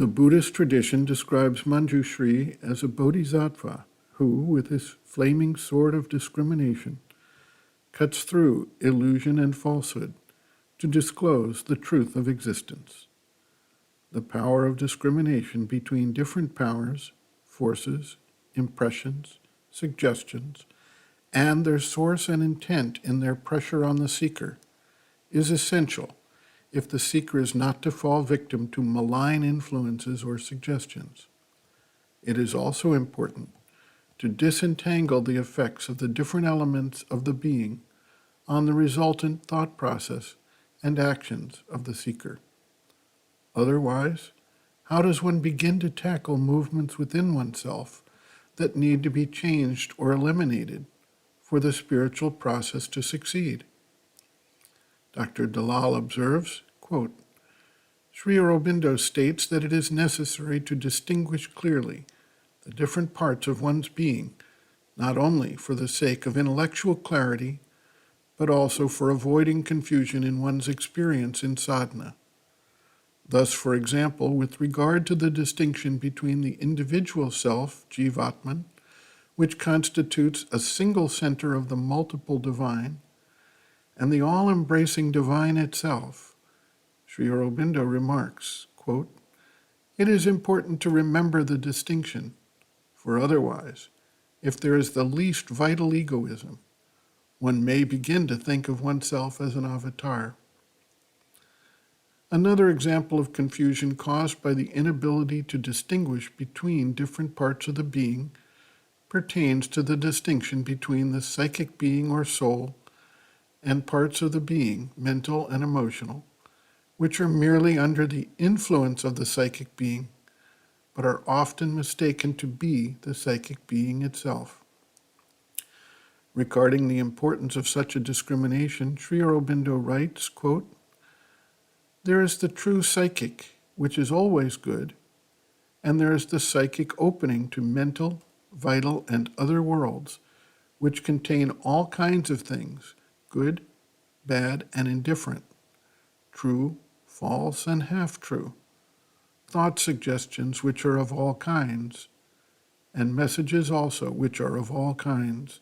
The Buddhist tradition describes Manjushri as a bodhisattva who, with his flaming sword of discrimination, cuts through illusion and falsehood to disclose the truth of existence. The power of discrimination between different powers, forces, impressions, suggestions, and their source and intent in their pressure on the seeker is essential if the seeker is not to fall victim to malign influences or suggestions. It is also important to disentangle the effects of the different elements of the being on the resultant thought process and actions of the seeker. Otherwise, how does one begin to tackle movements within oneself that need to be changed or eliminated for the spiritual process to succeed? Dr. Dalal observes, quote, Sri Aurobindo states that it is necessary to distinguish clearly the different parts of one's being, not only for the sake of intellectual clarity, but also for avoiding confusion in one's experience in sadhana. Thus, for example, with regard to the distinction between the individual self, Jivatman, which constitutes a single center of the multiple divine, and the all-embracing divine itself, Sri Aurobindo remarks, quote, It is important to remember the distinction, for otherwise, if there is the least vital egoism, one may begin to think of oneself as an avatar. Another example of confusion caused by the inability to distinguish between different parts of the being pertains to the distinction between the psychic being or soul and parts of the being, mental and emotional, which are merely under the influence of the psychic being, but are often mistaken to be the psychic being itself. Regarding the importance of such a discrimination, Sri Aurobindo writes, quote, There is the true psychic, which is always good, and there is the psychic opening to mental, vital, and other worlds, which contain all kinds of things, good, bad, and indifferent, true, false, and half-true, thought suggestions which are of all kinds, and messages also which are of all kinds.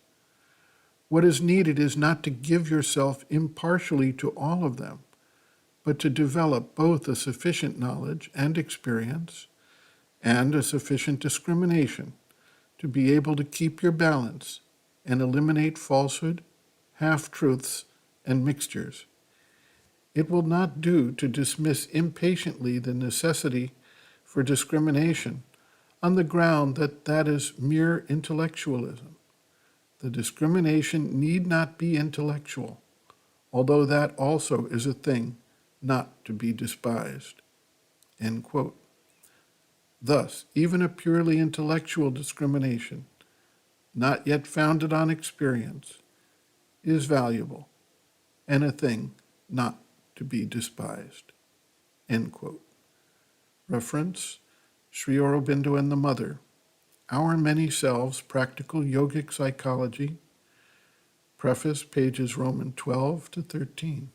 What is needed is not to give yourself impartially to all of them, but to develop both a sufficient knowledge and experience and a sufficient discrimination to be able to keep your balance and eliminate falsehood, half-truths, and mixtures. It will not do to dismiss impatiently the necessity for discrimination on the ground that that is mere intellectualism. The discrimination need not be intellectual, although that also is a thing not to be despised. End quote. Thus, even a purely intellectual discrimination, not yet founded on experience, is valuable and a thing not to be despised. End quote. Reference, Sri Aurobindo and the Mother, Our Many Selves, Practical Yogic Psychology, Preface, pages Roman 12 to 13.